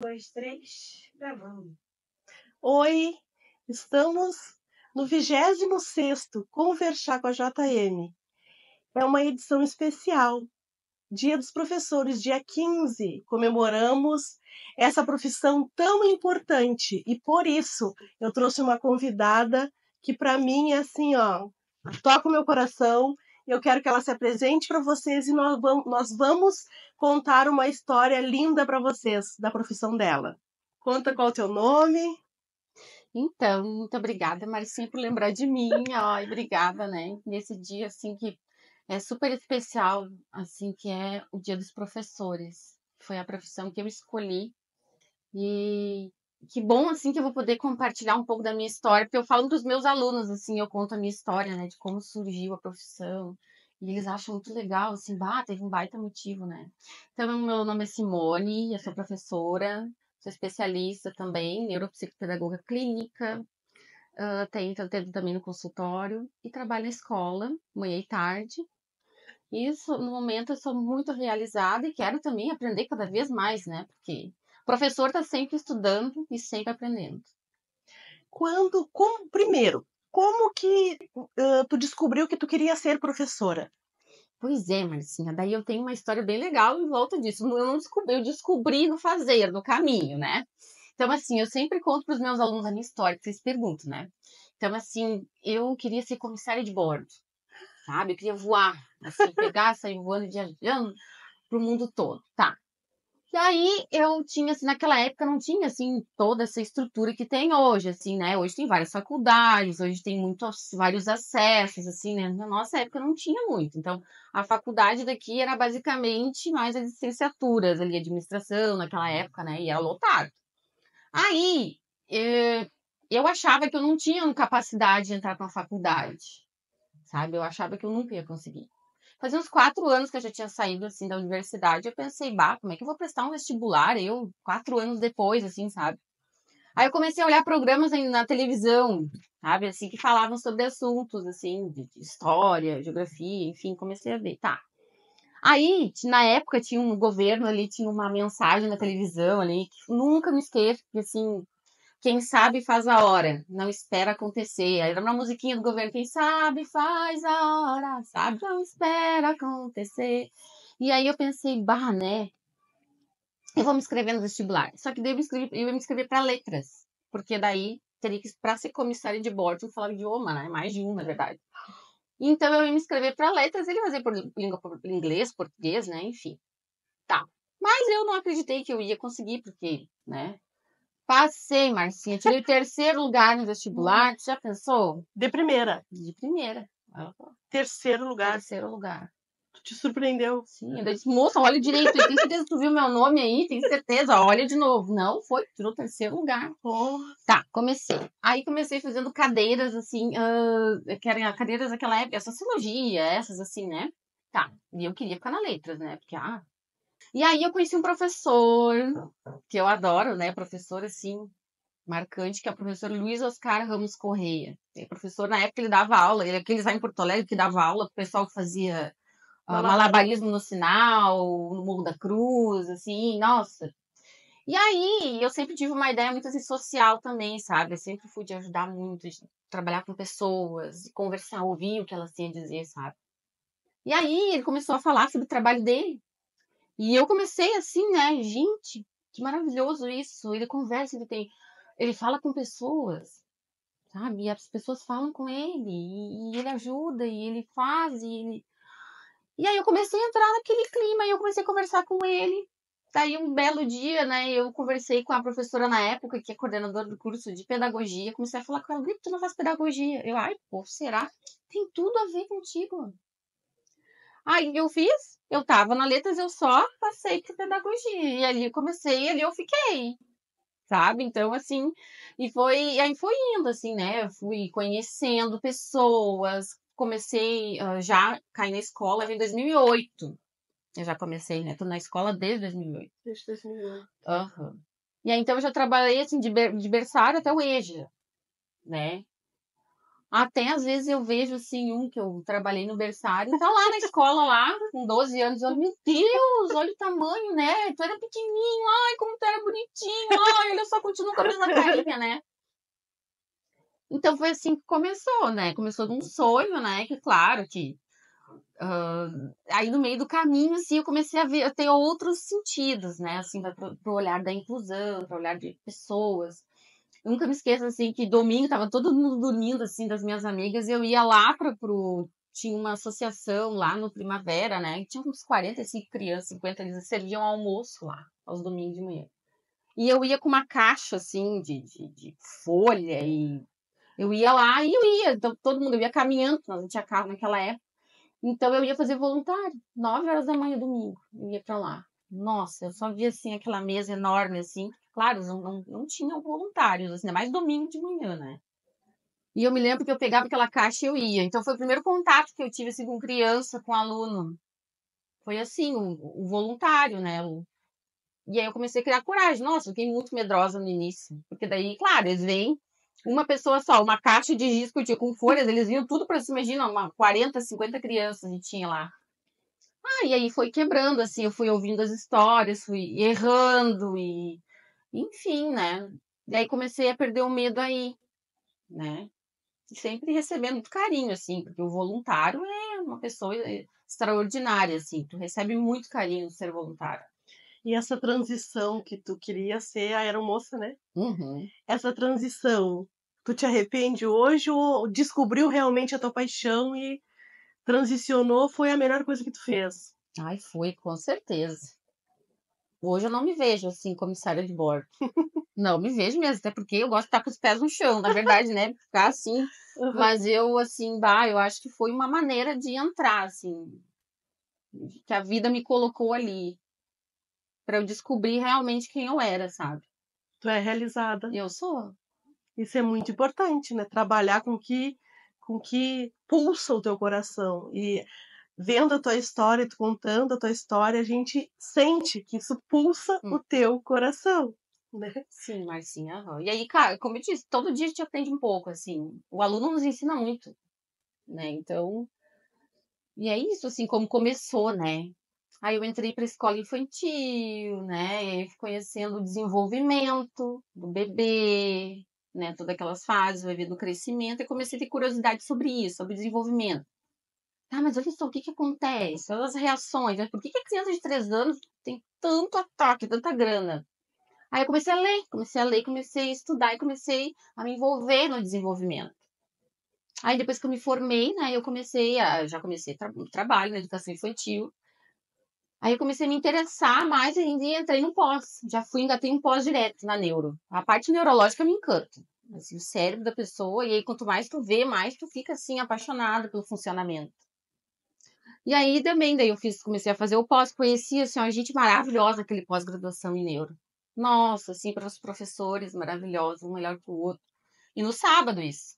Dois, três, gravando. Oi, estamos no 26º Conversar com a JM. É uma edição especial, Dia dos Professores, dia 15. Comemoramos essa profissão tão importante e por isso eu trouxe uma convidada que para mim é assim, ó, toca o meu coração. Eu quero que ela se apresente para vocês e nós vamos contar uma história linda para vocês da profissão dela. Conta qual é o teu nome. Então, muito obrigada, Marcinha, por lembrar de mim. Ai, obrigada, né? Nesse dia, assim, que é super especial, assim, que é o Dia dos Professores. Foi a profissão que eu escolhi. E que bom, assim, que eu vou poder compartilhar um pouco da minha história, porque eu falo para os meus alunos, assim, eu conto a minha história, né, de como surgiu a profissão. E eles acham muito legal, assim, teve um baita motivo, né? Então, meu nome é Simone, eu sou professora, sou especialista também, neuropsicopedagoga clínica, atendo também no consultório e trabalho na escola, manhã e tarde. Isso, no momento, eu sou muito realizada e quero também aprender cada vez mais, né? Porque o professor está sempre estudando e sempre aprendendo. Primeiro, como que tu descobriu que tu queria ser professora? Pois é, Marcinha, daí eu tenho uma história bem legal em volta disso. Eu não descobri, eu descobri no fazer, no caminho, né? Então, assim, eu sempre conto para os meus alunos a minha história, que vocês perguntam, né? Então, assim, eu queria ser comissária de bordo, sabe? Eu queria voar, assim, pegar, sair voando, viajando pro mundo todo, tá? E aí eu tinha, assim, naquela época não tinha, assim, toda essa estrutura que tem hoje, assim, né? Hoje tem várias faculdades, hoje tem vários acessos, assim, né? Na nossa época não tinha muito. Então, a faculdade daqui era basicamente mais as licenciaturas ali, administração, naquela época, né? E era lotado. Aí, eu achava que eu não tinha capacidade de entrar para uma faculdade, sabe? Eu achava que eu nunca ia conseguir. Fazia uns 4 anos que eu já tinha saído, assim, da universidade. Eu pensei, como é que eu vou prestar um vestibular? 4 anos depois, assim, sabe? Aí eu comecei a olhar programas na televisão, sabe? Assim, que falavam sobre assuntos, assim, de história, geografia, enfim, comecei a ver. Tá. Aí, na época, tinha um governo ali, tinha uma mensagem na televisão ali, que nunca me esqueço, que, assim, quem sabe faz a hora, não espera acontecer. Aí era uma musiquinha do governo, quem sabe faz a hora, sabe? Não espera acontecer. E aí eu pensei, né? Eu vou me inscrever no vestibular. Só que daí eu ia me inscrever para letras, porque daí teria que, para ser comissária de bordo, falar idioma, né? Mais de um, na verdade. Então eu ia me inscrever para letras, ele ia fazer por língua por inglês, português, né? Enfim. Tá. Mas eu não acreditei que eu ia conseguir, porque, né? Passei, Marcinha. Tirei o terceiro lugar no vestibular. Tu já pensou? De primeira. De primeira. Terceiro lugar. Terceiro lugar. Tu te surpreendeu. Sim, eu disse, moça, olha direito. Tem certeza que tu viu meu nome aí? Tem certeza? Olha de novo. Não, foi. Tirou o terceiro lugar. Oh. Tá, comecei. Aí comecei fazendo cadeiras, assim, que eram cadeiras daquela época, sociologia, essas assim, né? Tá. E eu queria ficar na letras, né? Porque, E aí eu conheci um professor, que eu adoro, né? Professor, assim, marcante, que é o professor Luiz Oscar Ramos Correia. É professor, na época ele dava aula, ele aquele lá em Porto Alegre que dava aula pro pessoal que fazia malabarismo no sinal, no Morro da Cruz, assim, nossa. E aí, eu sempre tive uma ideia muito assim, social também, sabe? Eu sempre fui de ajudar muito, de trabalhar com pessoas, de conversar, ouvir o que elas tinham a dizer, sabe? E aí, ele começou a falar sobre o trabalho dele. E eu comecei assim, né? Gente, que maravilhoso isso. Ele conversa, ele fala com pessoas, sabe? E as pessoas falam com ele, e ele ajuda, e ele faz, E aí eu comecei a entrar naquele clima, e eu comecei a conversar com ele. Daí um belo dia, né, eu conversei com a professora na época, que é coordenadora do curso de pedagogia, comecei a falar com ela, por que tu não faz pedagogia? Pô, será? Tem tudo a ver contigo. Aí eu fiz, eu tava na letras, eu só passei por pedagogia, e ali eu comecei, e ali eu fiquei, sabe? Então, assim, e aí foi indo, assim, né? Eu fui conhecendo pessoas, comecei já a cair na escola em 2008. Eu já comecei, né? Tô na escola desde 2008. Desde 2008. Uhum. E aí, então, eu já trabalhei, assim, de berçário até o EJA, né? Até às vezes eu vejo assim um que eu trabalhei no berçário, tá lá na escola lá, com 12 anos, eu, meu Deus, olha o tamanho, né? Tu era pequenininho, ai, como tu era bonitinho, ai, olha só, continua com a mesma carinha, né? Então foi assim que começou, né? Começou de um sonho, né? Que claro que aí no meio do caminho, assim, eu comecei a ver, a ter outros sentidos, né? Assim, pro olhar da inclusão, pro olhar de pessoas. Eu nunca me esqueço, assim, que domingo tava todo mundo dormindo, assim, das minhas amigas, e eu ia lá tinha uma associação lá no Primavera, né? E tinha uns 45 crianças, 50, eles serviam almoço lá, aos domingos de manhã. E eu ia com uma caixa, assim, de folha, e eu ia lá e eu ia. Então, todo mundo, eu ia caminhando, nós não tinha carro naquela época. Então, eu ia fazer voluntário, 9 horas da manhã, domingo, eu ia pra lá. Nossa, eu só via, assim, aquela mesa enorme, assim. Claro, não tinham voluntários, assim, ainda mais domingo de manhã, né? E eu me lembro que eu pegava aquela caixa e eu ia. Então, foi o primeiro contato que eu tive, assim, com criança, com aluno. Foi, assim, o voluntário, né? E aí eu comecei a criar coragem. Nossa, eu fiquei muito medrosa no início. Porque daí, claro, eles vêm uma pessoa só, uma caixa de disco com folhas, eles vinham tudo pra cima, imagina, 40, 50 crianças a gente tinha lá. E aí foi quebrando, assim, eu fui ouvindo as histórias, fui errando e... Enfim, né? E aí comecei a perder o medo aí, né? E sempre recebendo muito carinho, assim, porque o voluntário é uma pessoa extraordinária, assim. Tu recebe muito carinho de ser voluntário. E essa transição que tu queria ser a aeromoça, né? Uhum. Essa transição, tu te arrepende hoje ou descobriu realmente a tua paixão e transicionou, foi a melhor coisa que tu fez? Ai, foi, com certeza. Hoje eu não me vejo, assim, comissária de bordo. Não, me vejo mesmo, até porque eu gosto de estar com os pés no chão, na verdade, né? Ficar assim. Mas eu, assim, eu acho que foi uma maneira de entrar, assim, que a vida me colocou ali, para eu descobrir realmente quem eu era, sabe? Tu é realizada. Eu sou. Isso é muito importante, né? Trabalhar com que pulsa o teu coração. E vendo a tua história, tu contando a tua história, a gente sente que isso pulsa o teu coração, né? Sim, Marcinha. Aham. E aí, cara, como eu disse, todo dia a gente aprende um pouco, assim. O aluno nos ensina muito, né? Então, e é isso, assim, como começou, né? Aí eu entrei para a escola infantil, né? E aí fui conhecendo o desenvolvimento do bebê, né? Todas aquelas fases, o bebê do crescimento, e comecei a ter curiosidade sobre isso, sobre desenvolvimento. Tá, mas olha só, o que que acontece? Olha as reações, né? Por que que a criança de 3 anos tem tanto ataque, tanta grana? Aí eu comecei a ler, comecei a estudar e comecei a me envolver no desenvolvimento. Aí depois que eu me formei, né, já comecei trabalho na educação infantil. Aí eu comecei a me interessar mais ainda e entrei no pós. Ainda tenho um pós direto na neuro. A parte neurológica me encanta. Assim, o cérebro da pessoa, e aí quanto mais tu vê, mais tu fica assim apaixonado pelo funcionamento. E aí também, daí comecei a fazer o pós, conheci assim, uma gente maravilhosa aquele pós-graduação em neuro. Nossa, assim, para os professores maravilhosos, um melhor que o outro. E no sábado isso.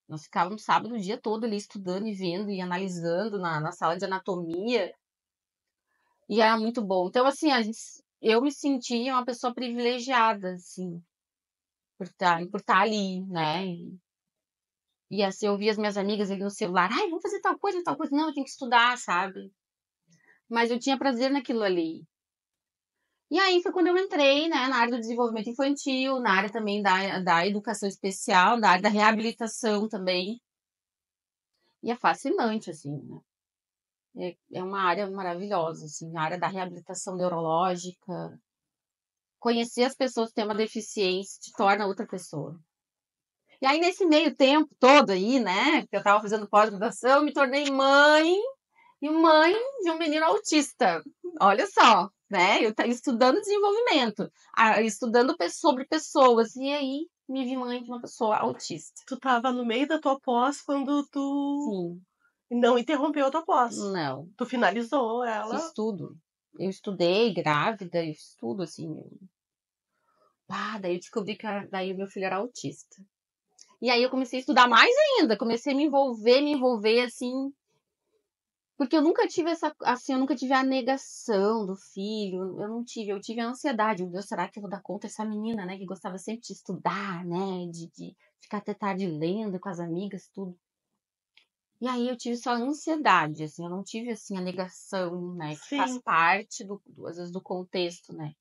Nós ficávamos no sábado o dia todo ali estudando e vendo e analisando na sala de anatomia. E era muito bom. Então, assim, eu me sentia uma pessoa privilegiada, assim, por estar ali, né? E assim, eu via as minhas amigas ali no celular, ai, vamos fazer tal coisa, tal coisa. Não, eu tenho que estudar, sabe? Mas eu tinha prazer naquilo ali. E aí foi quando eu entrei, né, na área do desenvolvimento infantil, na área também da educação especial, da área da reabilitação também. E é fascinante, assim, né? É uma área maravilhosa, assim, a área da reabilitação neurológica. Conhecer as pessoas que têm uma deficiência te torna outra pessoa. E aí, nesse meio tempo todo aí, né, que eu tava fazendo pós-graduação, eu me tornei mãe e mãe de um menino autista. Olha só, né? Eu estava estudando desenvolvimento, estudando sobre pessoas, e aí me vi mãe de uma pessoa autista. Tu estava no meio da tua pós quando tu Sim, não interrompeu a tua pós. não, Tu finalizou ela. fiz tudo. Eu estudei grávida, eu fiz tudo assim. Daí eu descobri que daí o meu filho era autista. E aí eu comecei a estudar mais ainda, comecei a me envolver assim. Porque eu nunca tive eu nunca tive a negação do filho, eu tive a ansiedade, meu Deus, será que eu vou dar conta dessa menina, né, que gostava sempre de estudar, né, de ficar até tarde lendo com as amigas, tudo. E aí eu tive só ansiedade, assim, eu não tive, assim, a negação, né, que faz Sim. parte, às vezes, do contexto, né.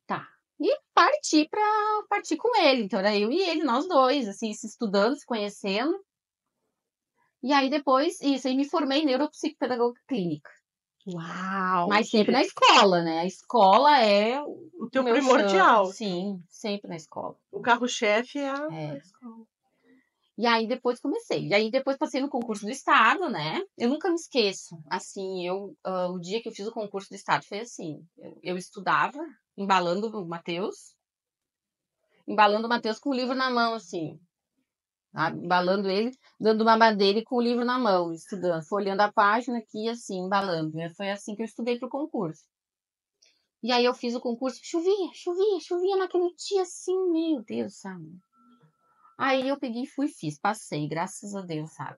Tá. E partir com ele, então era eu e ele, nós dois, assim, se estudando, se conhecendo. E aí depois, isso, aí me formei em neuropsicopedagoga clínica. Uau! Mas sempre na escola, né? A escola é O o teu meu chão. primordial. Sim, sempre na escola. O carro-chefe é a É. escola. E aí depois comecei. E aí depois passei no concurso do estado, né? Eu nunca me esqueço. Assim, o dia que eu fiz o concurso do estado foi assim. Eu estudava, embalando o Matheus com o livro na mão, assim. Sabe? Embalando ele, dando uma madeira e com o livro na mão, estudando, folheando a página aqui, assim, embalando. Foi assim que eu estudei para o concurso. E aí eu fiz o concurso, chovia naquele dia, assim, meu Deus, sabe? Aí eu peguei e fiz, passei, graças a Deus, sabe?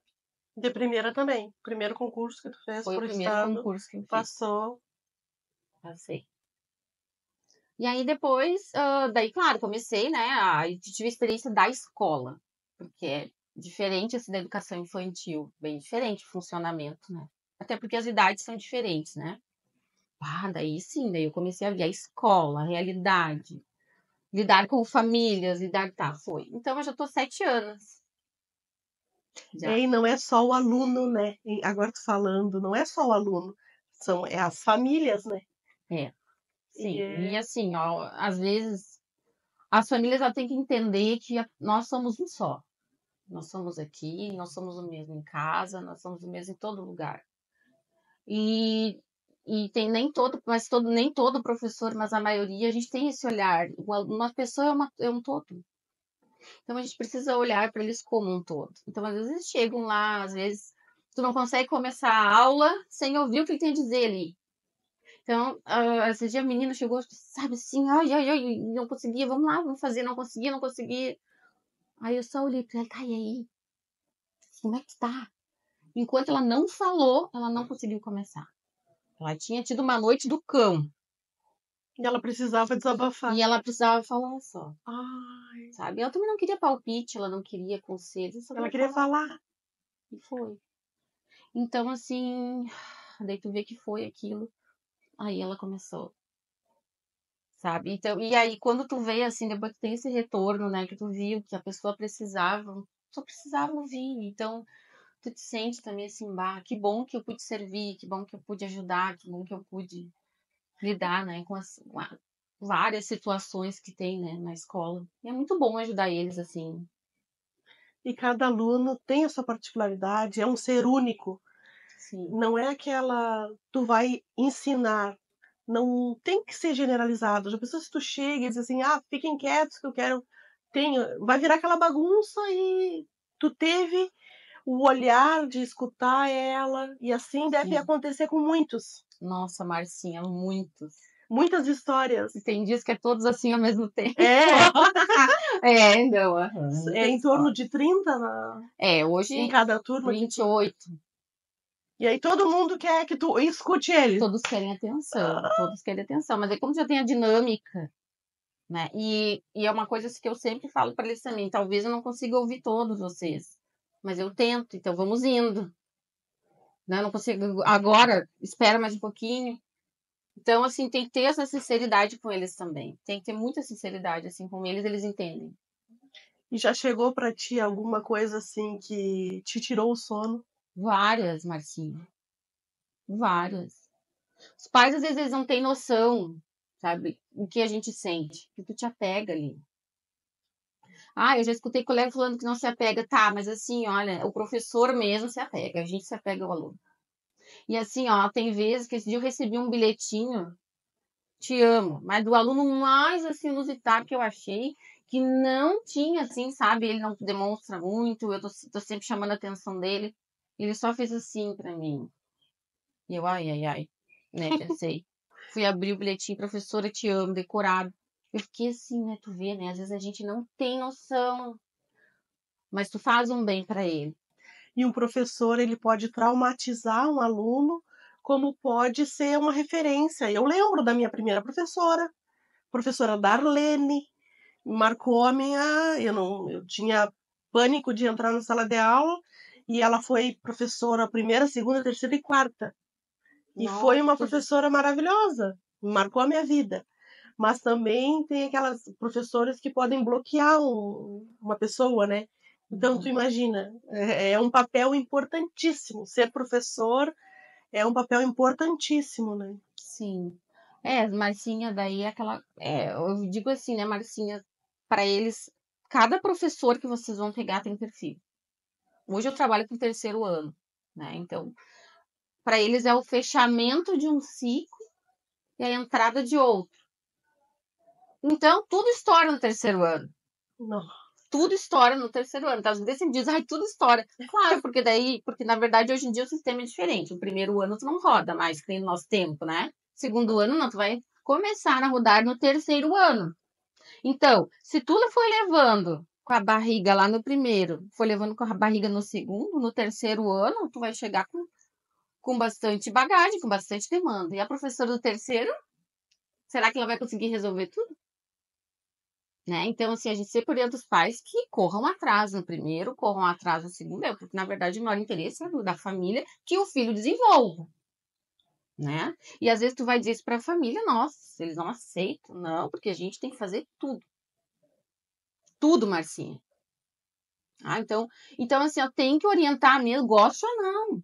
De primeira também. Primeiro concurso que tu fez Foi o pro primeiro estado. concurso que eu fiz. Passou. Passei. E aí depois, daí, claro, comecei, né? Aí tive a experiência da escola, porque é diferente assim da educação infantil, bem diferente o funcionamento, né? Até porque as idades são diferentes, né? Daí sim, daí eu comecei a ver a escola, a realidade, lidar com famílias, tá, foi. Então eu já tô 7 anos. Já. E não é só o aluno, né? E agora tu falando, não é só o aluno, é as famílias, né? É, sim. E E assim, ó, às vezes as famílias têm que entender que nós somos um só. Nós somos aqui, nós somos o mesmo em casa, nós somos o mesmo em todo lugar. E tem nem todo professor, mas a maioria, a gente tem esse olhar. Uma pessoa é um todo. Então a gente precisa olhar para eles como um todo. Então, às vezes eles chegam lá, às vezes tu não consegue começar a aula sem ouvir o que ele tem a dizer ali. Então, esse dia a menina chegou, sabe assim, ai, ai, ai, não conseguia, vamos lá, vamos fazer, não conseguia, não conseguia. Aí eu só olhei para ela, tá, e aí? Como é que tá? Enquanto ela não falou, ela não conseguiu começar. Ela tinha tido uma noite do cão. ela precisava desabafar. E ela precisava falar só. Ai, Sabe? Ela também não queria palpite, ela não queria conselho. Só ela queria falar. E foi. Então, assim, daí tu vê que foi aquilo. Aí ela começou, sabe? Então, e aí, quando tu vê, assim, depois que tem esse retorno, né? Que tu viu que a pessoa precisava, só precisava ouvir. Então, tu te sente também assim, que bom que eu pude servir, que bom que eu pude ajudar, que bom que eu pude lidar, né? Com várias situações que tem, né? Na escola. E é muito bom ajudar eles, assim. E cada aluno tem a sua particularidade, é um ser único. Sim. Não é aquela. Tu vai ensinar. Não tem que ser generalizado. Já pensou se tu chega e diz assim, fiquem quietos que eu quero. Vai virar aquela bagunça e tu teve o olhar de escutar ela. E assim deve Sim. acontecer com muitos. Nossa, Marcinha, muitos. Muitas histórias. E tem dias que é todos assim ao mesmo tempo. É, Não. é em torno de 30 Hoje em cada turma. 28. E aí todo mundo quer que tu escute ele. Todos querem atenção. Mas é como já tem a dinâmica, né? E é uma coisa que eu sempre falo para eles também. Talvez eu não consiga ouvir todos vocês, mas eu tento. Então vamos indo, né? Não consigo agora. Espera mais um pouquinho. Então assim tem que ter essa sinceridade com eles também. Tem que ter muita sinceridade assim com eles. Eles entendem. E já chegou pra ti alguma coisa assim que te tirou o sono? Várias, Marcinho. Várias. Os pais às vezes eles não têm noção, sabe, o que a gente sente, que tu te apega ali. Eu já escutei colega falando que não se apega. Tá, mas assim, olha, o professor mesmo se apega, a gente se apega ao aluno. E assim, ó, tem vezes que esse dia eu recebi um bilhetinho, te amo, mas do aluno mais assim inusitado que eu achei, que não tinha, assim, sabe, ele não demonstra muito, eu tô sempre chamando a atenção dele, ele só fez assim pra mim. E eu, ai, ai, ai, né, pensei. Fui abrir o bilhetinho, professora, te amo, decorado. Eu fiquei assim, né, tu vê, né, às vezes a gente não tem noção, mas tu faz um bem pra ele. e um professor ele pode traumatizar um aluno, como pode ser uma referência. Eu lembro da minha primeira professora Darlene, marcou a minha. Eu tinha pânico de entrar na sala de aula, e ela foi professora primeira, segunda, terceira e quarta. E foi uma Nossa, professora maravilhosa, marcou a minha vida. Mas também tem aquelas professores que podem bloquear uma pessoa, né? Então, tu imagina, é um papel importantíssimo. Ser professor é um papel importantíssimo, né? sim. É, Marcinha, daí é aquela. É, eu digo assim, né, Marcinha, para eles, cada professor que vocês vão pegar tem perfil. Hoje eu trabalho com terceiro ano, né? Então, para eles é o fechamento de um ciclo e a entrada de outro. Então, tudo estoura no terceiro ano. Não. Tudo estoura no terceiro ano. Então, às vezes diz, ai, tudo estoura. Claro, porque na verdade hoje em dia o sistema é diferente. O primeiro ano tu não roda mais, que nem no nosso tempo, né? Segundo ano, não, tu vai começar a rodar no terceiro ano. Então, se tu foi levando com a barriga lá no primeiro, foi levando com a barriga no segundo, no terceiro ano, tu vai chegar com bastante bagagem, com bastante demanda. E a professora do terceiro, será que ela vai conseguir resolver tudo? Né? Então, assim, a gente sempre orienta os pais que corram atrás no primeiro, corram atrás no segundo, porque, na verdade, o maior interesse é da família que o filho desenvolva, né? E, às vezes, tu vai dizer isso para a família, nossa, eles não aceitam. Não, porque a gente tem que fazer tudo. Tudo, Marcinha. Ah, então, assim, eu tenho que orientar mesmo, gosto ou não,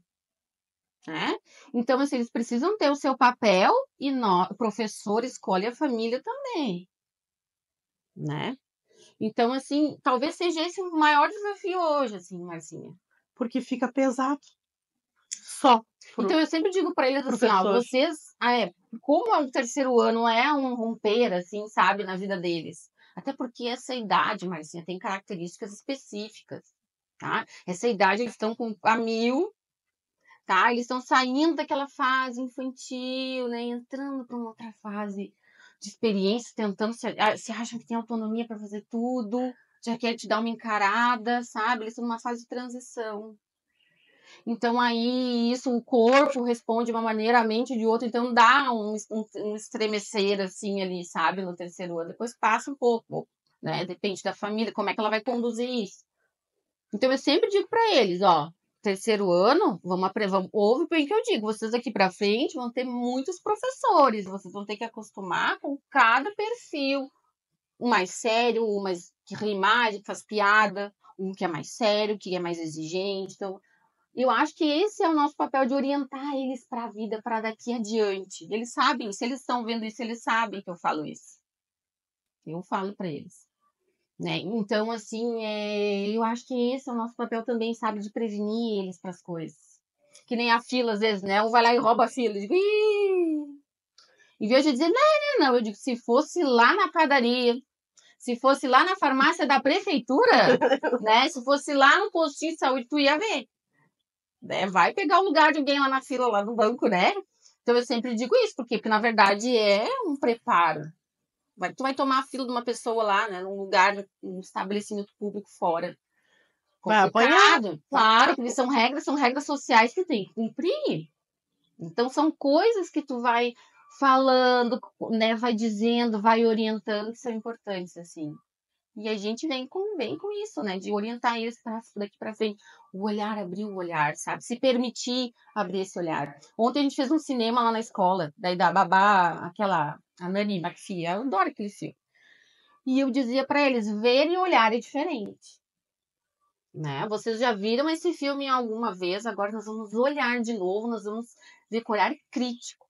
né? Então, assim, eles precisam ter o seu papel e o professor escolhe a família também, né? Então, assim, talvez seja esse o maior desafio hoje, assim, Marcinha. Porque fica pesado. Só. Então, eu sempre digo para eles assim, ó, Professor. vocês, como é o terceiro ano, é um romper, assim, sabe, na vida deles. Até porque essa idade, Marcinha, tem características específicas, tá? Essa idade, eles estão a 1000, tá? Eles estão saindo daquela fase infantil, né? Entrando para uma outra fase de experiência, tentando se acham que tem autonomia para fazer tudo, já quer te dar uma encarada, sabe? Eles estão numa fase de transição. Então aí isso o corpo responde de uma maneira, a mente de outra, então dá um estremecer assim ali, sabe, no terceiro ano. Depois passa um pouco, né? Depende da família, como é que ela vai conduzir isso. Então eu sempre digo para eles, ó, terceiro ano, ouve bem o que eu digo, vocês aqui para frente vão ter muitos professores, vocês vão ter que acostumar com cada perfil, um mais sério, um mais que ri mais, que faz piada, um que é mais sério, que é mais exigente. Então, eu acho que esse é o nosso papel de orientar eles para a vida, para daqui adiante. Eles sabem, se eles estão vendo isso, eles sabem que eu falo isso. Eu falo para eles. Né? Então, assim, eu acho que esse é o nosso papel também, sabe, de prevenir eles para as coisas. Que nem a fila, às vezes, né? Um vai lá e rouba a fila. Eu digo, ih! Em vez de dizer, não. Eu digo, se fosse lá na padaria, se fosse lá na farmácia da prefeitura, né? Se fosse lá no postinho de saúde, tu ia ver. Né? Vai pegar o lugar de alguém lá na fila, lá no banco, né? Então eu sempre digo isso, porque na verdade é um preparo. Tu vai tomar a fila de uma pessoa lá, né? Num lugar, num estabelecimento público fora. Vai apanhar. Complicado. Claro, porque são regras sociais que tem que cumprir. Então são coisas que tu vai falando, né? Vai dizendo, vai orientando que são importantes, assim. E a gente vem com isso, né? De orientar eles daqui para frente. O olhar, abrir o olhar, sabe? Se permitir abrir esse olhar. Ontem a gente fez um cinema lá na escola, daí da babá, a Nani McPhee, eu adoro aquele filme. E eu dizia para eles, ver e olhar é diferente. Né? Vocês já viram esse filme alguma vez, agora nós vamos olhar de novo, nós vamos ver com olhar crítico.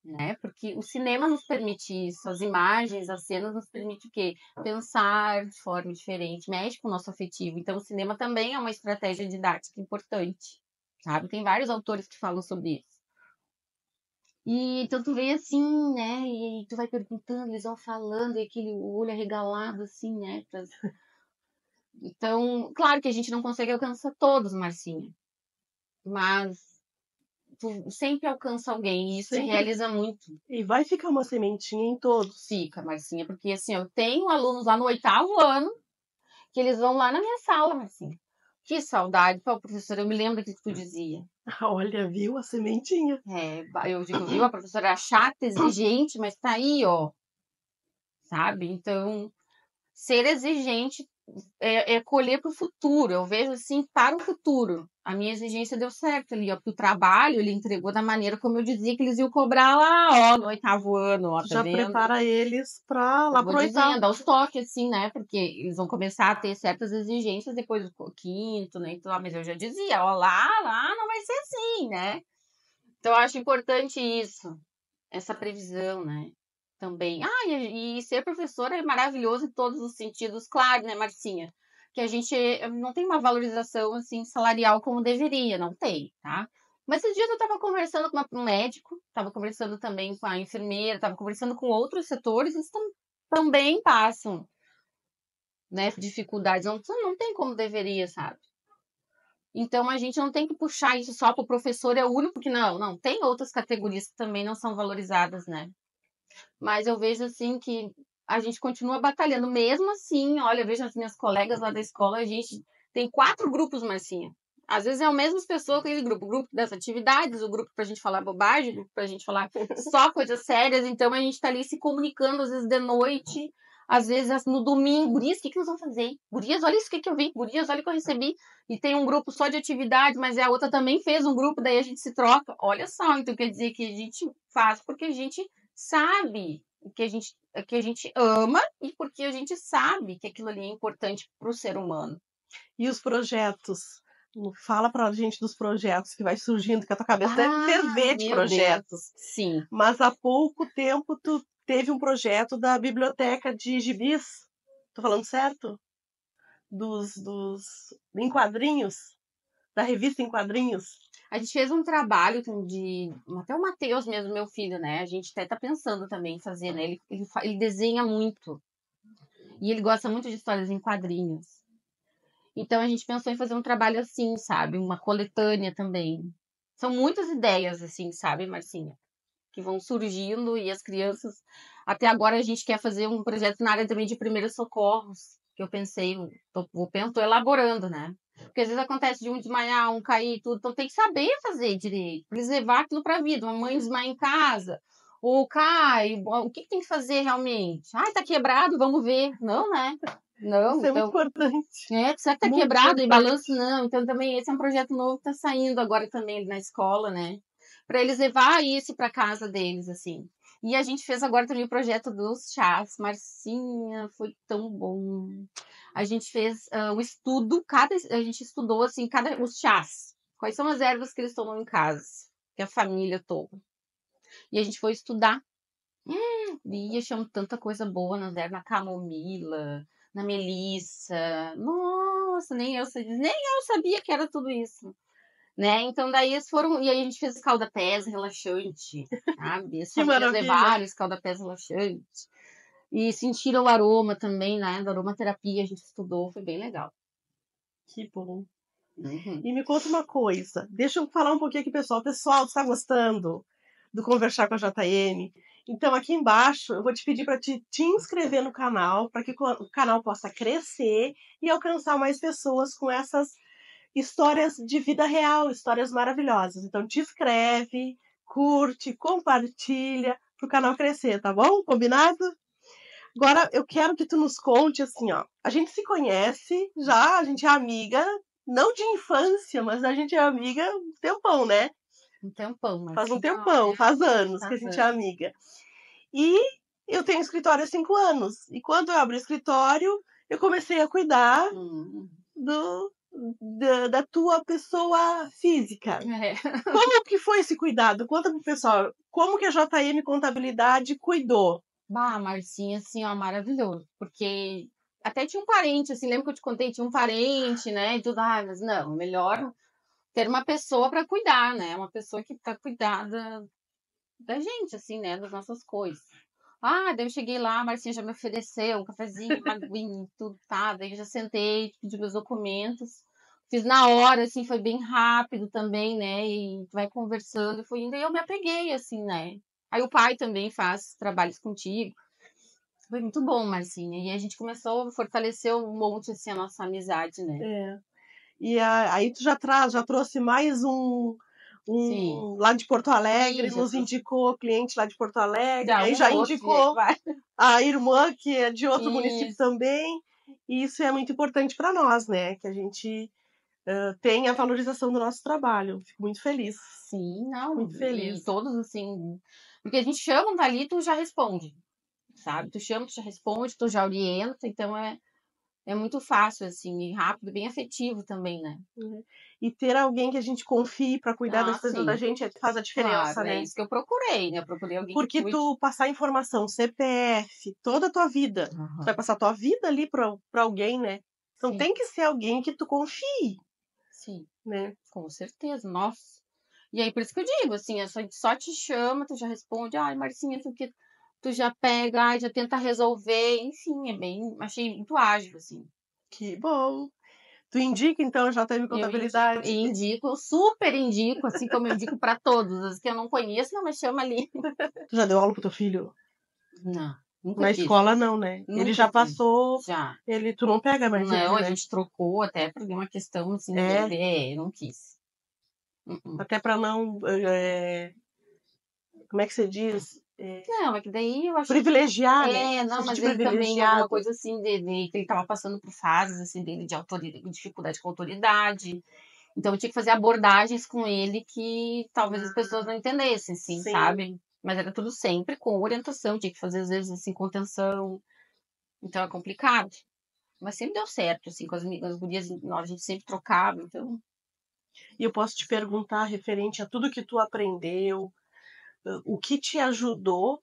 Né? Porque o cinema nos permite isso, as imagens, as cenas nos permite o quê? Pensar de forma diferente, mexe com o nosso afetivo. Então, o cinema também é uma estratégia didática importante, sabe? Tem vários autores que falam sobre isso. E então tu vê assim, né? E tu vai perguntando, eles vão falando, e aquele olho arregalado, assim, né? Então, claro que a gente não consegue alcançar todos, Marcinha, mas tu sempre alcança alguém e isso te realiza muito. E vai ficar uma sementinha em todos. Fica, Marcinha, porque assim, eu tenho alunos lá no 8º ano que eles vão lá na minha sala, Marcinha. Que saudade. Pô, professora, eu me lembro do que tu dizia. Olha, viu? A sementinha. Eu digo, viu? A professora era chata, exigente, mas tá aí, ó. Sabe? Então, ser exigente é colher para o futuro. Eu vejo assim, para o futuro. A minha exigência deu certo ali, ó. Porque o trabalho ele entregou da maneira como eu dizia que eles iam cobrar lá, ó, no 8º ano, ó, tá Já vendo? prepara eles para lá Eu vou pro oitavo. dizendo, aos toques, assim, né? Porque eles vão começar a ter certas exigências depois do 5º, né? Então, mas eu já dizia, ó, lá não vai ser assim, né? Então, eu acho importante isso, essa previsão, né? Também. Ah, e ser professora é maravilhoso em todos os sentidos, claro, né, Marcinha? Que a gente não tem uma valorização, assim, salarial como deveria, não tem, tá? Mas esses dias eu estava conversando com um médico, estava conversando também com a enfermeira, estava conversando com outros setores, eles também passam, né, dificuldades, não tem como deveria, sabe? Então a gente não tem que puxar isso só para o professor, é o único que não, tem outras categorias que também não são valorizadas, né? Mas eu vejo assim que a gente continua batalhando, mesmo assim, olha, eu vejo as minhas colegas lá da escola, a gente tem 4 grupos, Marcinha. Às vezes é a mesma pessoa com aquele grupo, o grupo das atividades, o grupo pra gente falar bobagem, o grupo pra gente falar só coisas sérias, então a gente tá ali se comunicando, às vezes de noite, às vezes no domingo, gurias, o que nós vamos fazer? Gurias, olha isso que eu vi, gurias, olha o que eu recebi, e tem um grupo só de atividade, mas a outra também fez um grupo, daí a gente se troca, olha só, então quer dizer que a gente faz porque a gente sabe que a gente ama e porque a gente sabe que aquilo ali é importante para o ser humano. E os projetos? Fala pra gente dos projetos que vai surgindo, que a tua cabeça deve ferver de projetos. Deus. Sim. Mas há pouco tempo tu teve um projeto da biblioteca de gibis. Tô falando certo? Dos em quadrinhos? Da revista em quadrinhos? A gente fez um trabalho até o Matheus mesmo, meu filho, né? A gente até tá pensando também em fazer, né? Ele desenha muito. E ele gosta muito de histórias em quadrinhos. Então a gente pensou em fazer um trabalho assim, sabe? Uma coletânea também. São muitas ideias, assim, sabe, Marcinha? Que vão surgindo e as crianças. Até agora a gente quer fazer um projeto na área também de primeiros socorros, que eu pensei, tô elaborando, né? Porque às vezes acontece de um desmaiar, um cair, tudo, então tem que saber fazer direito, pra eles levar aquilo pra vida. Uma mãe desmaia em casa, ou cai, o que tem que fazer realmente? Ai, tá quebrado, vamos ver. Não, né? Não, Isso é muito então. importante. Será que tá Muito quebrado e importante. balanço? Não. Então também esse é um projeto novo que tá saindo agora também na escola, né? Para eles levar isso para casa deles, assim. E a gente fez agora também o projeto dos chás. Marcinha, foi tão bom. A gente fez o estudo, a gente estudou assim, os chás. Quais são as ervas que eles tomam em casa, que a família toma. E a gente foi estudar. E achamos tanta coisa boa nas ervas, na camomila, na melissa. Nossa, nem eu sabia que era tudo isso. Né? Então daí eles foram, e aí a gente fez escalda-pés relaxante, sabe? As Que famílias maravilha. levaram escalda-pés relaxante e sentiram o aroma também, né? Da aromaterapia a gente estudou, foi bem legal. Que bom. Uhum. E me conta uma coisa, deixa eu falar um pouquinho aqui, pessoal. Pessoal, está gostando do Conversar com a JM? Então, aqui embaixo, eu vou te pedir para te inscrever no canal, para que o canal possa crescer e alcançar mais pessoas com essas histórias de vida real, histórias maravilhosas. Então, te inscreve, curte, compartilha, para o canal crescer, tá bom? Combinado? Agora, eu quero que tu nos conte, assim, ó. A gente se conhece já, a gente é amiga, não de infância, mas a gente é amiga um tempão, né? Um tempão, mas Faz um tempão, faz anos que a gente é amiga. E eu tenho escritório há 5 anos. E quando eu abri o escritório, eu comecei a cuidar da tua pessoa física. É. Como que foi esse cuidado? Conta pro pessoal, como que a JM Contabilidade cuidou? Bah, Marcinha, assim, ó, maravilhoso. Porque até tinha um parente, assim, lembra que eu te contei? Tinha um parente, né? E tudo, mas não, melhor ter uma pessoa para cuidar, né? Uma pessoa que tá cuidada da gente, assim, né? Das nossas coisas. Daí eu cheguei lá, a Marcinha já me ofereceu um cafezinho, uma aguinha, tudo, tá? Daí eu já sentei, pedi meus documentos. Fiz na hora, assim, foi bem rápido também, né? E vai conversando, e foi indo. E eu me apeguei, assim, né? Aí o pai também faz trabalhos contigo. Foi muito bom, Marcinha. E a gente começou a fortalecer um monte, assim, a nossa amizade, né? É. E aí tu já trouxe mais Sim. lá de Porto Alegre, Sim, nos Jesus. indicou cliente lá de Porto Alegre, Já aí um já ou outro, indicou vai. a irmã que é de outro município Isso. também. E isso é muito importante para nós, né? Que a gente tenha a valorização do nosso trabalho. Fico muito feliz, Sim, não. muito E feliz. todos, assim. Porque a gente chama dali, tu já responde. Sabe? Tu chama, tu já responde, tu já orienta. Então é muito fácil, assim, e rápido, bem afetivo também, né? Né? E ter alguém que a gente confie para cuidar das Ah, coisas da sim. gente faz a diferença, Claro, é né? isso que eu procurei, né? Eu procurei alguém que Porque cuide. tu passar informação, CPF, toda a tua vida, tu vai Aham. passar a tua vida ali para alguém, né? Então Sim, tem que ser alguém que tu confie, sim, né? com certeza, nossa. E aí, por isso que eu digo, assim, a gente só te chama, tu já responde, ai, Marcinha, porque tu já pega, ai, já tenta resolver, enfim, achei muito ágil, assim. Que bom. Tu indica então a JM Contabilidade? Indico, eu super indico, assim como eu indico para todos, as que eu não conheço, não, mas chama ali. Tu já deu aula pro teu filho? Não, nunca Na fiz, escola não, né? Ele nunca já fiz, passou, já. tu não pega mais Não, ele, a né? gente trocou até por uma questão, assim, É, dele, não quis. Uh-uh. até para não, como é que se diz? Não, é que daí eu acho que. Privilegiar, né? Não, Se mas sentir ele também, alguma privilegiado. coisa assim, que ele tava passando por fases, assim, dele de dificuldade com autoridade. Então eu tinha que fazer abordagens com ele que talvez as pessoas não entendessem, assim, Sim. sabe? Mas era tudo sempre com orientação, tinha que fazer, às vezes, assim, contenção. Então é complicado. Mas sempre deu certo, assim, com as gurias, a gente sempre trocava, então. E eu posso te perguntar referente a tudo que tu aprendeu, o que te ajudou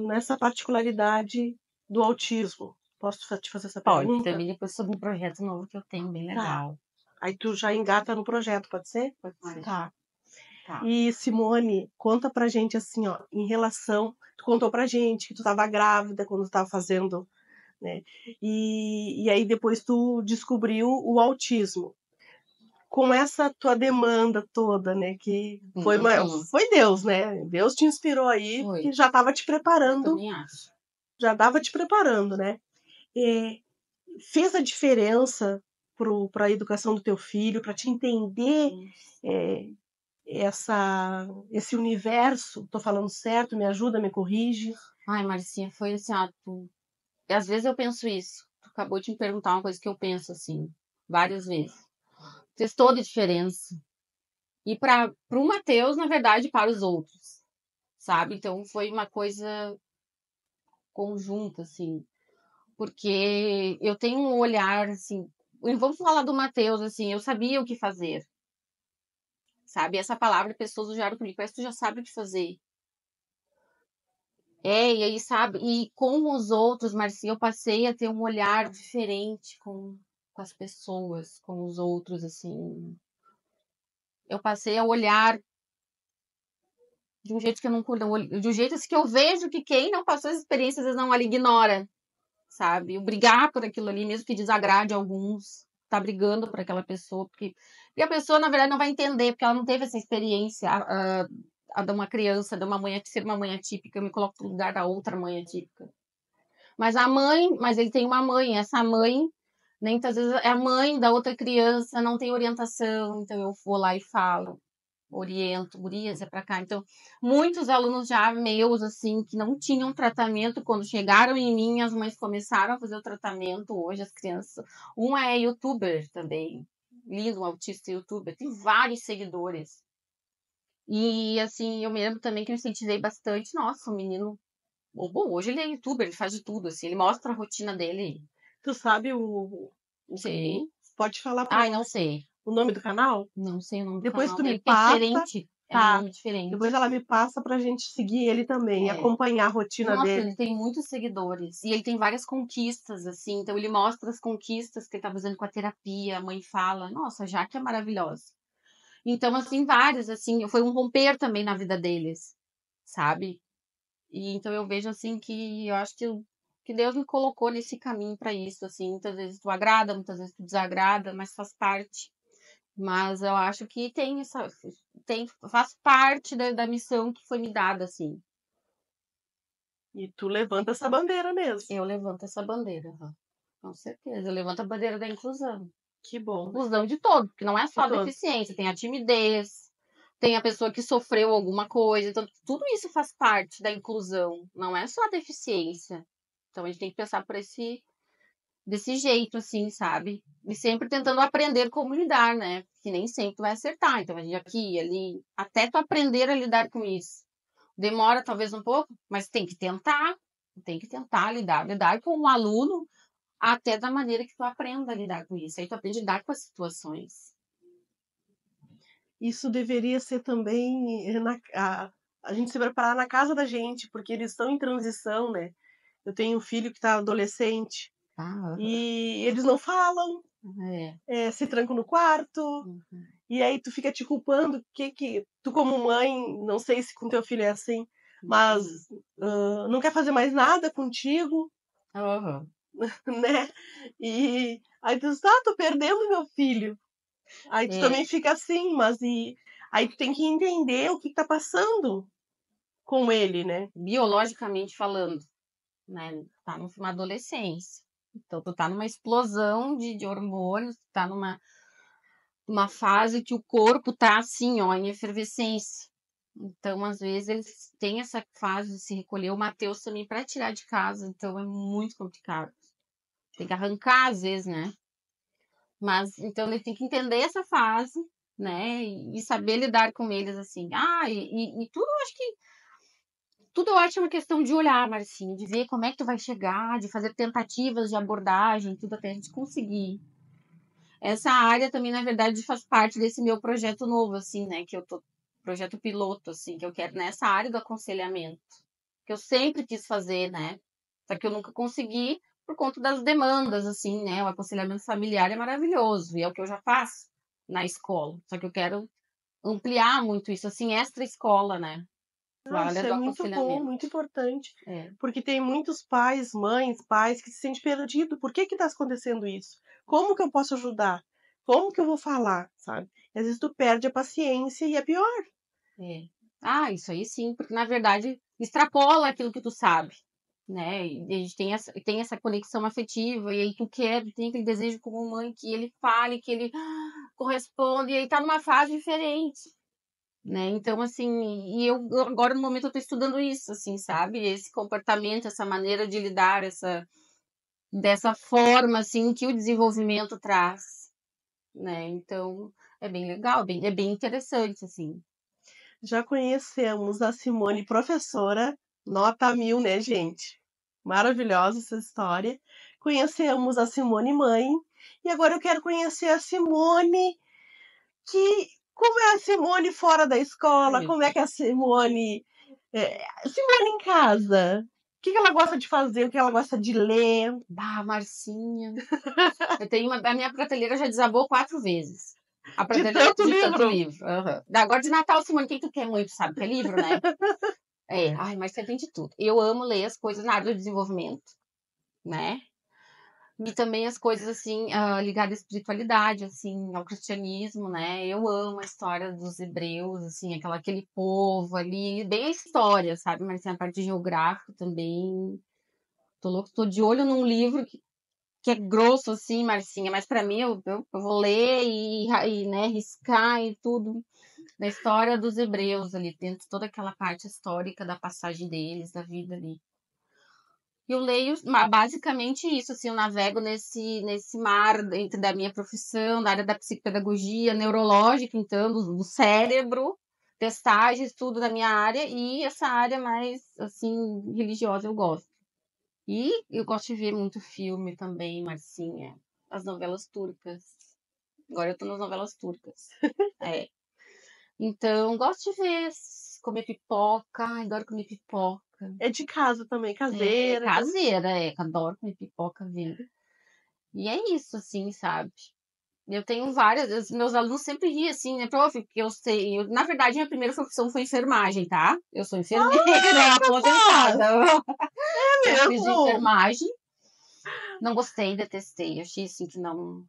nessa particularidade do autismo? Posso te fazer essa Pode, pergunta? também depois sobre um projeto novo que eu tenho, bem Tá. legal. Aí tu já engata no projeto, pode ser? Pode ser. Tá. Tá. E Simone, conta pra gente assim, ó, em relação, tu contou pra gente que tu tava grávida quando tu tava fazendo, né? E aí depois tu descobriu o autismo. Com essa tua demanda toda, né? Que Uhum. foi Deus, né? Deus te inspirou aí, Foi. porque já estava te Eu preparando, também acho. já estava te preparando, né? É, fez a diferença para a educação do teu filho, para te entender é, esse universo. Tô falando certo? Me ajuda, me corrige. Ai, Marcinha, foi assim, às vezes eu penso isso. Tu acabou de me perguntar uma coisa que eu penso, assim, várias vezes. Fez toda a diferença. E para o Matheus, na verdade, para os outros, sabe? Então foi uma coisa conjunta, assim. Porque eu tenho um olhar, assim. Vamos falar do Matheus, assim, eu sabia o que fazer, sabe? Essa palavra, pessoas usaram comigo, parece que tu já sabe o que fazer. E aí, sabe? E com os outros, Marcia, eu passei a ter um olhar diferente com as pessoas, com os outros, assim. Eu passei a olhar de um jeito que eu não de um jeito assim, que eu vejo que quem não passou as experiências, às vezes não ali ignora, sabe? O brigar por aquilo ali, mesmo que desagrade alguns, tá brigando por aquela pessoa, porque e a pessoa, na verdade, não vai entender, porque ela não teve essa experiência a de uma criança, de uma mãe, ser uma mãe atípica, eu me coloco no lugar da outra mãe atípica. Mas ele tem uma mãe, essa mãe, nem muitas vezes é a mãe da outra criança, não tem orientação, então eu vou lá e falo, oriento, gurias, é pra cá. Então, muitos alunos já meus, assim, que não tinham tratamento, quando chegaram em mim, as mães começaram a fazer o tratamento, hoje as crianças, um é youtuber também, lindo, um autista youtuber, tem vários seguidores. E, assim, eu me lembro também que eu incentivei bastante, nossa, o menino. Bom, hoje ele é youtuber, ele faz de tudo, assim, ele mostra a rotina dele. Tu sabe Sei. pode falar para Ai, nós não sei. o nome do canal? Não sei o nome do Depois canal tu me dele, porque é passa, diferente. É um tá? nome diferente. Depois ela me passa pra gente seguir ele também e É. acompanhar a rotina Nossa, dele. ele tem muitos seguidores. E ele tem várias conquistas, assim. Então ele mostra as conquistas que ele tá fazendo com a terapia. A mãe fala, nossa, a Jaque é maravilhosa. Então, assim, vários, assim, foi um romper também na vida deles, sabe? E então eu vejo assim que eu acho que Deus me colocou nesse caminho para isso, assim, muitas vezes tu agrada, muitas vezes tu desagrada, mas faz parte. Mas eu acho que faz parte da missão que foi me dada, assim. E tu levanta essa bandeira mesmo. Eu levanto essa bandeira, com certeza. Eu levanto a bandeira da inclusão. Que bom. Inclusão de todo, porque não é só De todos. deficiência, tem a timidez, tem a pessoa que sofreu alguma coisa, então tudo isso faz parte da inclusão, não é só a deficiência. Então a gente tem que pensar desse jeito, assim, sabe? E sempre tentando aprender como lidar, né? Que nem sempre tu vai acertar. Então a gente aqui, ali, até tu aprender a lidar com isso. Demora talvez um pouco, mas tem que tentar lidar com o aluno até da maneira que tu aprenda a lidar com isso. Aí tu aprende a lidar com as situações. Isso deveria ser também a gente se preparar na casa da gente, porque eles estão em transição, né? Eu tenho um filho que está adolescente Ah, e eles não falam, se trancam no quarto, e aí tu fica te culpando, que tu como mãe, não sei se com teu filho é assim, mas não quer fazer mais nada contigo, Uhum. né? E aí tu diz, tô perdendo meu filho. Aí tu também fica assim, aí tu tem que entender o que tá passando com ele, né? Biologicamente falando, né? Tá numa adolescência. Então, tu tá numa explosão de hormônios, tu tá numa fase que o corpo tá assim, ó, em efervescência. Então, às vezes, eles têm essa fase de se recolher. O Matheus também para tirar de casa, então é muito complicado. Tem que arrancar, às vezes, né? Mas, então, ele tem que entender essa fase, né? E saber lidar com eles, assim. E tudo, acho que tudo eu acho uma questão de olhar, Marcinho, de ver como é que tu vai chegar, de fazer tentativas de abordagem, tudo até a gente conseguir. Essa área também, na verdade, faz parte desse meu projeto novo, assim, né? Que eu tô, projeto piloto, assim, que eu quero nessa área do aconselhamento. Que eu sempre quis fazer, né? Só que eu nunca consegui por conta das demandas, assim, né? O aconselhamento familiar é maravilhoso e é o que eu já faço na escola. Só que eu quero ampliar muito isso, assim, extra escola, né? A área Isso é do muito bom, aconselhamento. muito importante. É. Porque tem muitos pais, mães, pais que se sentem perdidos. Por que tá acontecendo isso? Como que eu posso ajudar? Como que eu vou falar, sabe? E às vezes tu perde a paciência e é pior. É. Isso aí sim, porque na verdade extrapola aquilo que tu sabe, né? E a gente tem essa conexão afetiva, e aí tu tem aquele desejo como mãe que ele fale, que ele corresponda, e aí tá numa fase diferente, né? Então, assim, eu agora no momento eu tô estudando isso, assim, sabe? Esse comportamento, essa maneira de lidar, dessa forma, assim, que o desenvolvimento traz, né? Então, é bem legal, é bem interessante, assim. Já conhecemos a Simone professora, nota 1000, né, gente? Maravilhosa essa história. Conhecemos a Simone mãe, e agora eu quero conhecer a Simone, como é a Simone fora da Ai, escola, meu como é que é a Simone, Simone em casa. O que ela gosta de fazer, o que ela gosta de ler. Marcinha. A minha prateleira já desabou 4 vezes. A De prateleira tanto de tanto livro. livro. Uhum. Agora de Natal, Simone, quem tu quer muito, sabe? Que é livro, né? Mas você tem de tudo. Eu amo ler as coisas na área do desenvolvimento, né? E também as coisas, assim, ligadas à espiritualidade, assim, ao cristianismo, né? Eu amo a história dos hebreus, assim, aquele povo ali, bem a história, sabe? Mas tem a parte geográfica também. Tô louco, tô de olho num livro que é grosso, assim, Marcinha, mas para mim eu vou ler né, riscar e tudo da história dos hebreus ali, dentro de toda aquela parte histórica da passagem deles, da vida ali. Eu leio basicamente isso, assim, eu navego nesse mar dentro da minha profissão, da área da psicopedagogia, neurológica, então, do cérebro, testagens, tudo da minha área, e essa área mais, assim, religiosa eu gosto. E eu gosto de ver muito filme também, Marcinha. As novelas turcas. Agora eu tô nas novelas turcas. É. Então, gosto de ver, comer pipoca. Ai, adoro comer pipoca. É de casa também, caseira. Caseira, adoro comer pipoca, vindo. E é isso, assim, sabe? Eu tenho várias, meus alunos sempre riem assim, né, prof, porque eu sei, na verdade, minha primeira profissão foi enfermagem, tá? Eu sou enfermeira, aposentada. É Eu fiz de mesmo? enfermagem. Não gostei, detestei. Achei assim que não.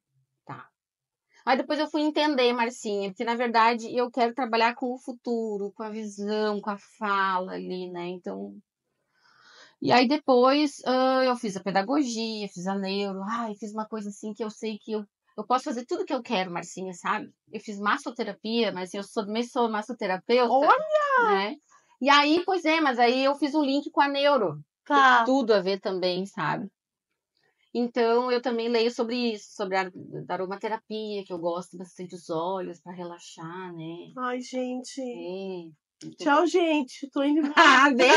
Tá. Aí depois eu fui entender, Marcinha, porque na verdade eu quero trabalhar com o futuro, com a visão, com a fala ali, né? Então. E aí depois eu fiz a pedagogia, fiz a neuro, fiz uma coisa assim que eu sei que eu posso fazer tudo que eu quero, Marcinha, sabe? Eu fiz massoterapia, mas eu também sou massoterapeuta, Olha! né? E aí, pois é, mas aí eu fiz um link com a neuro. Tá. Tudo a ver também, sabe? Então, eu também leio sobre isso, sobre a aromaterapia, que eu gosto bastante dos óleos para relaxar, né? Ai, gente. É. Tchau, gente. Tô indo embora. Ah, bem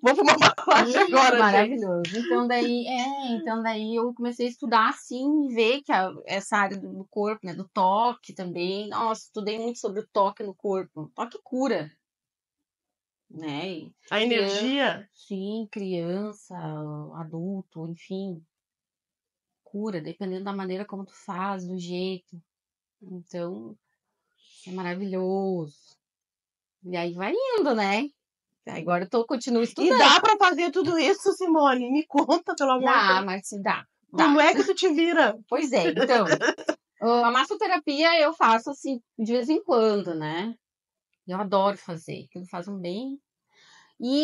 Vou fumar maconha agora, gente. maravilhoso. Então daí eu comecei a estudar assim, e ver que essa área do corpo, né, do toque também. Nossa, estudei muito sobre o toque no corpo. O toque cura, né? E A energia. sim, criança, adulto, enfim, cura, dependendo da maneira como tu faz, do jeito. Então, é maravilhoso. E aí vai indo, né? Agora continuo E estudando. dá pra fazer tudo isso, Simone? Me conta, pelo amor de Dá, Deus. mas se dá. Como é que tu te vira? Pois é, então, a massoterapia eu faço assim de vez em quando, né? Eu adoro fazer, aquilo faz um bem.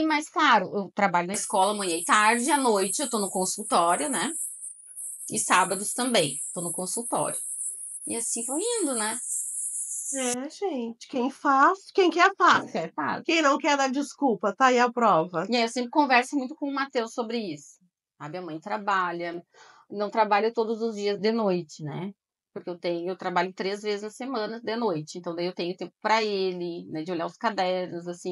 Mas claro, eu trabalho na escola manhã e tarde, à noite eu tô no consultório, né? E sábados também, tô no consultório. E assim vou indo, né? É, gente. Quem faz, quem quer faz. É, tá. Quem não quer dar desculpa, tá aí a prova. E aí eu sempre converso muito com o Matheus sobre isso. Sabe, a mãe trabalha, não trabalha todos os dias de noite, né? Porque eu trabalho 3 vezes na semana de noite. Então daí eu tenho tempo para ele, né? De olhar os cadernos, assim,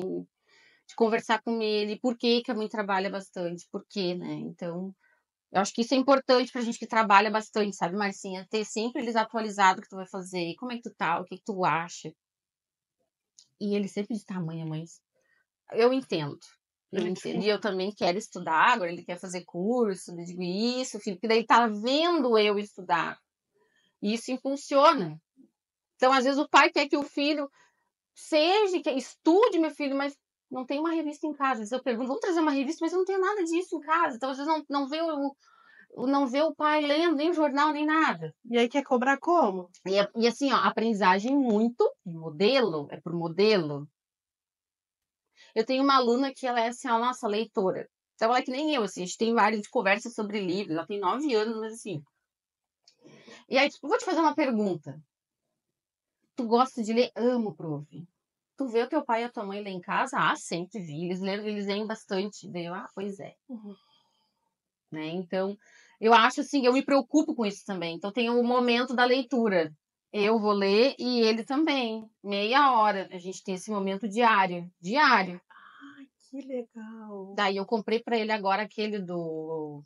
de conversar com ele. Por que que a mãe trabalha bastante? Por quê, né? Então, eu acho que isso é importante pra gente que trabalha bastante, sabe, Marcinha? Ter sempre eles atualizados o que tu vai fazer, como é que tu tá, o que que tu acha. E ele sempre diz, tá, mãe, eu entendo. Eu entendo. E eu também quero estudar, agora ele quer fazer curso, eu digo isso, filho, porque daí ele tá vendo eu estudar. E isso impulsiona. Então, às vezes, o pai quer que o filho que estude, meu filho, mas não tem uma revista em casa. Às vezes eu pergunto, vamos trazer uma revista, mas eu não tenho nada disso em casa. Então, às vezes, não vê o pai lendo nem jornal, nem nada. E aí quer cobrar como? E assim, ó, aprendizagem muito modelo, é por modelo. Eu tenho uma aluna que ela é assim, a nossa leitora. Então ela é que nem eu, assim, a gente tem várias conversas sobre livros, ela tem 9 anos, mas assim. E aí, tipo, vou te fazer uma pergunta. Tu gosta de ler? Amo, prof. Tu vê o teu pai e a tua mãe lá em casa? Ah, sempre vi. Eles leem bastante. Daí eu, pois é. Né? Então, eu acho assim, eu me preocupo com isso também. Então, tem o momento da leitura. Eu vou ler e ele também. Meia hora. A gente tem esse momento diário. Diário. Ai, que legal. Daí eu comprei para ele agora aquele do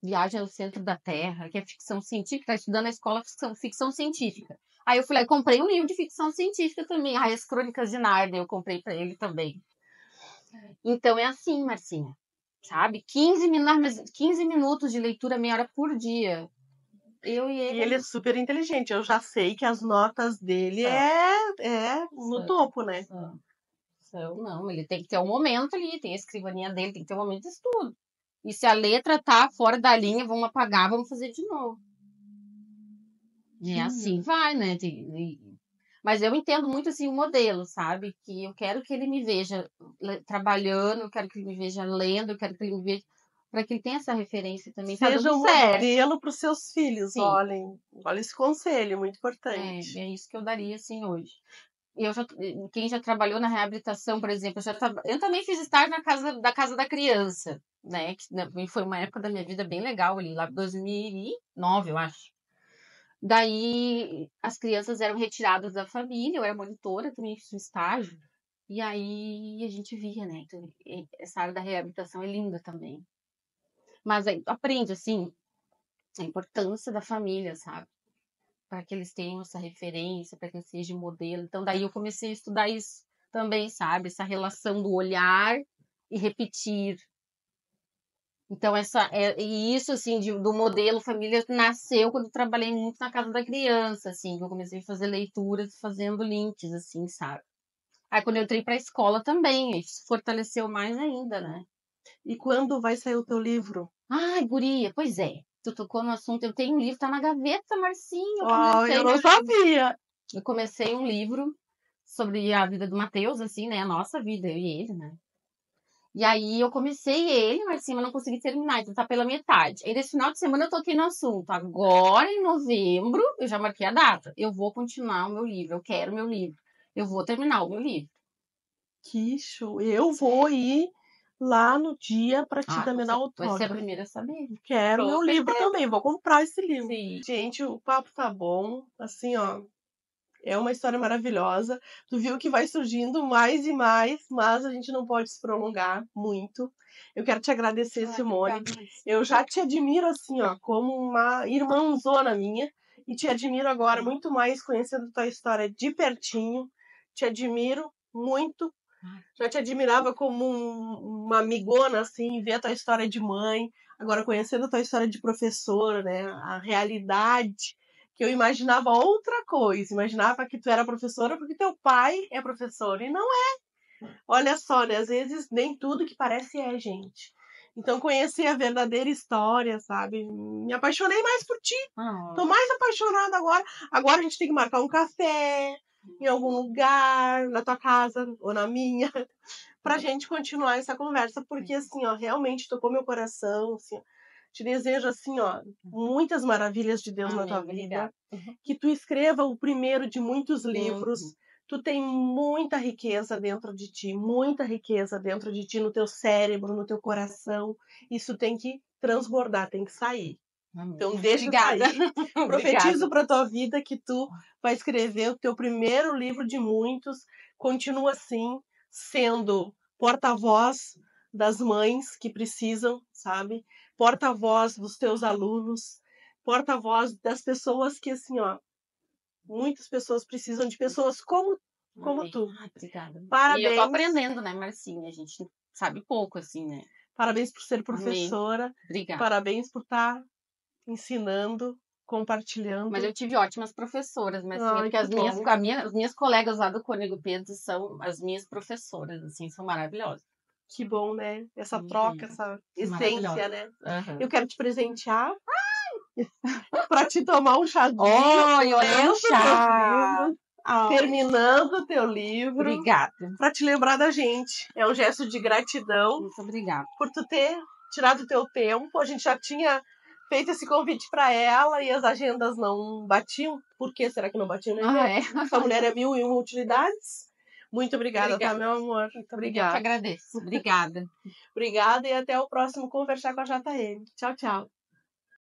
Viagem ao Centro da Terra, que é ficção científica, tá estudando na escola ficção científica. Aí eu fui lá e comprei um livro de ficção científica também, As Crônicas de Nárnia, eu comprei para ele também. Então é assim, Marcinha, sabe? 15 minutos de leitura, meia hora por dia. Eu e E ele. ele é super inteligente. Eu já sei que as notas dele é no topo, né? Não, ele tem que ter um momento ali, tem a escrivaninha dele, tem que ter um momento de estudo. E se a letra tá fora da linha, vamos apagar, vamos fazer de novo. E assim vai, né? Mas eu entendo muito assim o modelo, sabe? Que eu quero que ele me veja trabalhando, eu quero que ele me veja lendo, eu quero que ele me veja para que ele tenha essa referência também. Tá Seja dando um certo. modelo para os seus filhos. Sim. Olha esse conselho, muito importante. É isso que eu daria assim hoje. Quem já trabalhou na reabilitação, por exemplo, eu também fiz estágio da casa da criança, né? Que foi uma época da minha vida bem legal ali, lá em 2009, eu acho. Daí as crianças eram retiradas da família, eu era monitora, também fiz um estágio. E aí a gente via, né? Então, essa área da reabilitação é linda também. Mas aí aprende, assim, a importância da família, sabe? Para que eles tenham essa referência, para que eles sejam modelo. Então, daí eu comecei a estudar isso também, sabe? Essa relação do olhar e repetir. Então, e isso, assim, do modelo família nasceu quando eu trabalhei muito na casa da criança, assim, que eu comecei a fazer leituras fazendo links, assim, sabe? Aí, quando eu entrei para a escola também, isso fortaleceu mais ainda, né? E quando vai sair o teu livro? Ai, guria, pois é. Tu tocou no assunto, eu tenho um livro, tá na gaveta, Marcinho. Eu não sabia. Eu comecei um livro sobre a vida do Matheus, assim, né? A nossa vida, eu e ele, né? E aí eu comecei ele, mas assim, eu não consegui terminar, então tá pela metade. Aí nesse final de semana eu toquei no assunto. Agora, em novembro, eu já marquei a data. Eu vou continuar o meu livro, eu quero o meu livro. Eu vou terminar o meu livro. Que show. Eu vou ir lá no dia para te Ah, dar me dar vai ser a autógrafo. primeira a saber. Quero Com meu livro certeza. também, vou comprar esse livro. Sim. Gente, o papo tá bom, assim, ó, é uma história maravilhosa. Tu viu que vai surgindo mais e mais, mas a gente não pode se prolongar muito. Eu quero te agradecer, Simone. Eu já te admiro, assim, ó, como uma irmãzona minha. E te admiro agora muito mais conhecendo tua história de pertinho. Te admiro muito. Já te admirava como uma amigona, assim, ver a tua história de mãe. Agora, conhecendo a tua história de professora, né? A realidade, que eu imaginava outra coisa. Imaginava que tu era professora porque teu pai é professor. E não é. Olha só, né? Às vezes nem tudo que parece é, gente. Então, conheci a verdadeira história, sabe? Me apaixonei mais por ti. Tô mais apaixonada agora. Agora a gente tem que marcar um café em algum lugar, na tua casa ou na minha, pra gente continuar essa conversa, porque assim, ó, realmente tocou meu coração, assim, ó. Te desejo assim, ó, muitas maravilhas de Deus na tua vida, Obrigada. que tu escreva o primeiro de muitos Uhum. livros. Tu tem muita riqueza dentro de ti, muita riqueza dentro de ti, no teu cérebro, no teu coração. Isso tem que transbordar, tem que sair. Amém. Então deixa Obrigada. sair. Profetizo Obrigada. para tua vida que tu vai escrever o teu primeiro livro de muitos. Continua assim, sendo porta-voz das mães que precisam, sabe? Porta-voz dos teus alunos, porta-voz das pessoas que assim, ó, muitas pessoas precisam de pessoas como Amém. tu. Obrigada. E eu tô Parabéns. aprendendo, né, Marcinha? A gente sabe pouco, assim, né? Parabéns por ser Amém. professora. Obrigada. Parabéns por estar ensinando, compartilhando. Mas eu tive ótimas professoras, Marcinha, Ai, porque que bom. as minhas colegas lá do Cônego Pedro são as minhas professoras, assim, são maravilhosas. Que bom, né? Essa Uhum. troca, essa essência, Maravilhosa. né? Aham. Eu quero te presentear para te tomar um chazinho, Oi, olha lendo o chá. teus livros, Ai, terminando o teu livro, obrigada. para te lembrar da gente. É um gesto de gratidão Muito obrigada. por tu ter tirado o teu tempo. A gente já tinha feito esse convite para ela e as agendas não batiam. Por que será que não batiam, né? Ah, é? Essa mulher é 1001 utilidades. Muito obrigada, tá, meu amor? Eu que Obrigada. agradeço. Obrigada. Obrigada e até o próximo Conversar com a JM. Tchau, tchau.